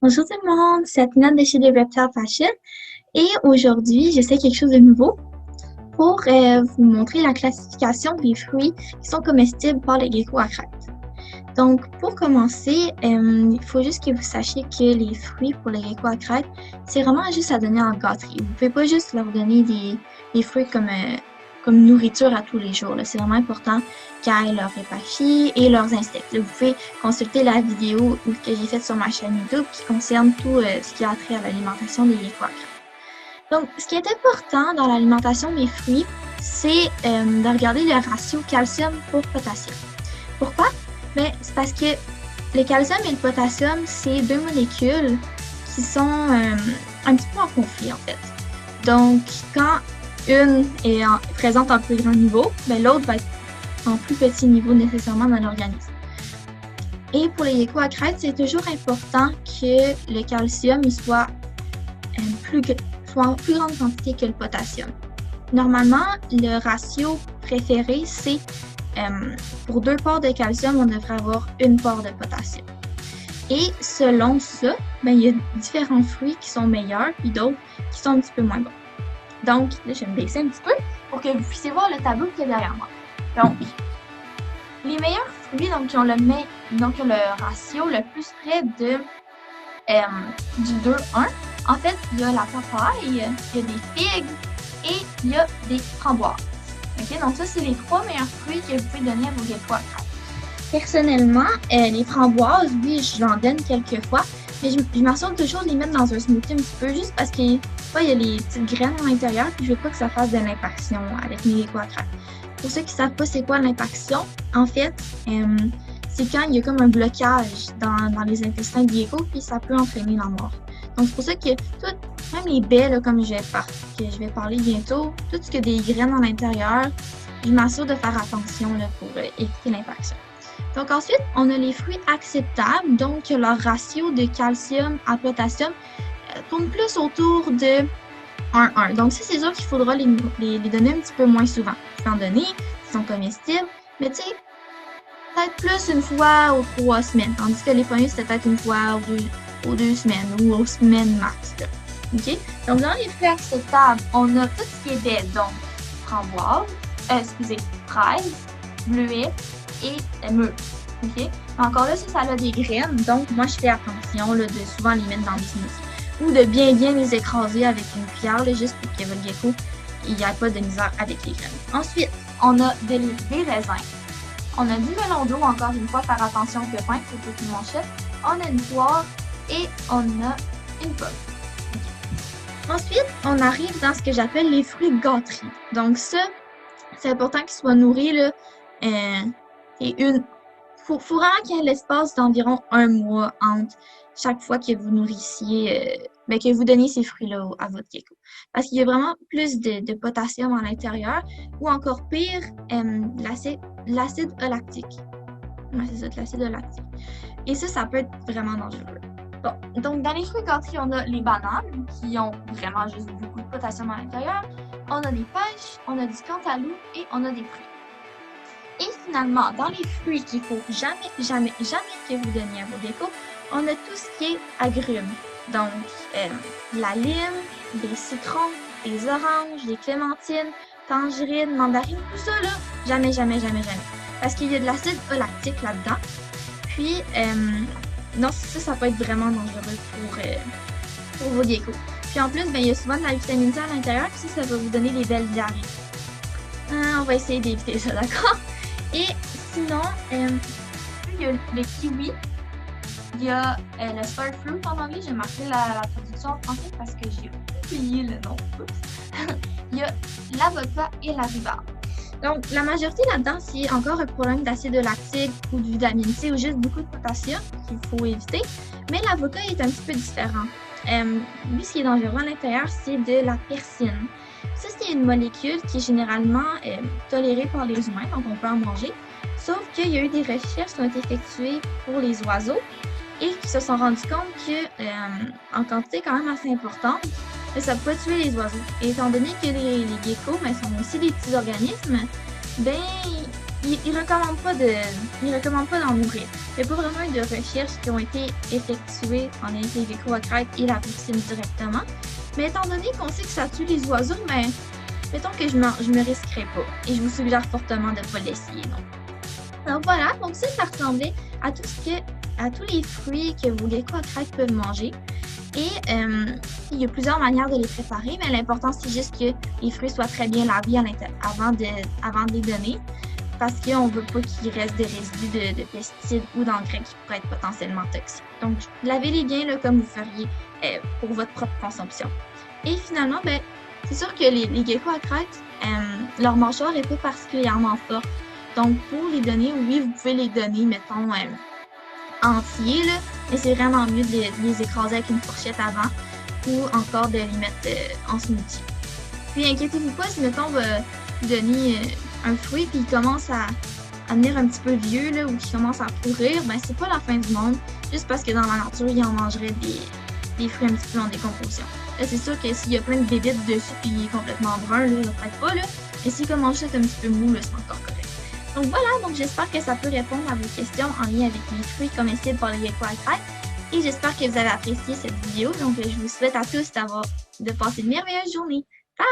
Bonjour tout le monde, c'est Athena de chez The Reptile Fashion et aujourd'hui j'essaie quelque chose de nouveau pour vous montrer la classification des fruits qui sont comestibles par les geckos à crête. Donc pour commencer, il faut juste que vous sachiez que les fruits pour les geckos à crête, c'est vraiment juste à donner en gâterie. Vous ne pouvez pas juste leur donner des fruits comme nourriture à tous les jours. C'est vraiment important qu'ils aient leurs épachis et leurs insectes. Là, vous pouvez consulter la vidéo que j'ai faite sur ma chaîne YouTube qui concerne tout ce qui a trait à l'alimentation des geckos à crête. Donc, ce qui est important dans l'alimentation des fruits, c'est de regarder le ratio calcium pour potassium. Pourquoi? Ben, c'est parce que le calcium et le potassium, c'est deux molécules qui sont un petit peu en conflit, en fait. Donc, quand une est présente en plus grand niveau, ben, l'autre va être en plus petit niveau nécessairement dans l'organisme. Et pour les geckos à crête, c'est toujours important que le calcium il soit en plus grande quantité que le potassium. Normalement, le ratio préféré, c'est pour 2 parts de calcium, on devrait avoir 1 part de potassium. Et selon ça, ben, il y a différents fruits qui sont meilleurs et d'autres qui sont un petit peu moins bons. Donc, là, je vais me baisser un petit peu pour que vous puissiez voir le tableau qui est derrière moi. Donc, les meilleurs fruits qui ont le ratio le plus près du 2-1, en fait, il y a la papaye, il y a des figues et il y a des framboises. Okay? Donc ça, c'est les 3 meilleurs fruits que vous pouvez donner à vos geckos à crête. Personnellement, les framboises, oui, je l'en donne quelques fois, mais je m'assure toujours de les mettre dans un smoothie un petit peu, juste parce que il y a les petites graines à l'intérieur, puis je veux pas que ça fasse de l'impaction avec mes geckos à crête. Pour ceux qui savent pas c'est quoi l'impaction, en fait, c'est quand il y a comme un blocage dans les intestins du gecko, puis ça peut entraîner la mort. Donc c'est pour ça que même les baies, là, comme je vais parler bientôt, tout ce qui a des graines à l'intérieur, je m'assure de faire attention là, pour éviter l'impaction. Donc ensuite, on a les fruits acceptables, donc leur ratio de calcium à potassium tourne plus autour de 1-1. Donc ça, c'est sûr qu'il faudra les donner un petit peu moins souvent. Vous pouvez en donner, ils sont comestibles, mais tu sais, peut-être plus une fois aux 3 semaines, tandis que les pommes, c'est peut-être une fois aux 2 semaines ou aux semaines max. Là. OK? Donc, dans les fruits acceptables, on a tout ce qui est belle, donc framboise, fraises, bleuets et mûres. OK? Encore là, ça a des graines, donc moi, je fais attention là, de souvent les mettre dans des smoothies ou de bien les écraser avec une cuillère, là, juste pour que votre gecko il n'y ait pas de misère avec les graines. Ensuite, on a des raisins. On a du melon d'eau, encore une fois, faire attention au pépin, c'est tout une manchette. On a une poire et on a une pomme. Okay. Ensuite, on arrive dans ce que j'appelle les fruits gâteries. Donc ça, c'est important qu'ils soient nourris, là, faut vraiment qu'il y ait l'espace d'environ 1 mois entre chaque fois que vous nourrissiez, que vous donniez ces fruits-là à votre gecko. Parce qu'il y a vraiment plus de potassium à l'intérieur, ou encore pire, l'acide lactique. Ouais, c'est ça, de l'acide lactique. Et ça peut être vraiment dangereux. Bon, donc dans les fruits gâteries, on a les bananes, qui ont vraiment juste beaucoup de potassium à l'intérieur. On a des pêches, on a du cantaloupe et on a des fruits. Et finalement, dans les fruits qu'il faut jamais que vous donniez à vos geckos, on a tout ce qui est agrumes. Donc, la lime, des citrons, des oranges, des clémentines, tangerines, mandarines, tout ça, là, jamais. Parce qu'il y a de l'acide lactique là-dedans. Puis, non, ça peut être vraiment dangereux pour vos geckos. Puis en plus, il y a souvent de la vitamine C à l'intérieur, puis ça va vous donner des belles diarrhées. On va essayer d'éviter ça, d'accord? Et sinon, il y a le kiwi, il y a le star fruit en anglais, j'ai marqué la traduction en français parce que j'ai oublié le nom. Il y a l'avocat et la rhubarbe. Donc, la majorité là-dedans, c'est encore un problème d'acide lactique ou de vitamine C ou juste beaucoup de potassium qu'il faut éviter. Mais l'avocat est un petit peu différent. Lui, ce qui est dangereux à l'intérieur, c'est de la persine. Ça, c'est une molécule qui est généralement tolérée par les humains, donc on peut en manger. Sauf qu'il y a eu des recherches qui ont été effectuées pour les oiseaux et qui se sont rendus compte qu'en quantité quand même assez importante, ça peut tuer les oiseaux. Et étant donné que les geckos sont aussi des petits organismes, ils recommandent pas d'en nourrir. Il n'y a pas vraiment eu de recherches qui ont été effectuées en lien avec les geckos à crête et la poussine directement. Mais étant donné qu'on sait que ça tue les oiseaux, mais mettons que je me risquerai pas. Et je vous suggère fortement de ne pas l'essayer, non. Alors voilà, donc ça ressemblait à tous les fruits que vos geckos à crête peuvent manger. Et il y a plusieurs manières de les préparer, mais l'important c'est juste que les fruits soient très bien lavés avant de les donner, parce qu'on ne veut pas qu'il reste des résidus de pesticides ou d'engrais qui pourraient être potentiellement toxiques. Donc, lavez-les bien là, comme vous feriez pour votre propre consommation. Et finalement, ben, c'est sûr que les geckos à crête, leur mâchoire n'est pas particulièrement forte. Donc, pour les donner, oui, vous pouvez les donner, mettons, entiers, là, mais c'est vraiment mieux de les écraser avec une fourchette avant ou encore de les mettre en smoothie. Puis, inquiétez-vous pas si, mettons, on va donner un fruit puis il commence à devenir un petit peu vieux là, ou qu'il commence à pourrir, ben c'est pas la fin du monde, juste parce que dans la nature, il en mangerait des fruits un petit peu en décomposition. Là, c'est sûr que s'il y a plein de bébites dessus puis il est complètement brun, là, peut-être pas, là, mais s'il commence juste un petit peu mou, là, c'est encore correct. Donc voilà, donc j'espère que ça peut répondre à vos questions en lien avec les fruits comestibles par les geckos à crête. Et j'espère que vous avez apprécié cette vidéo. Donc je vous souhaite à tous de passer une merveilleuse journée. Bye!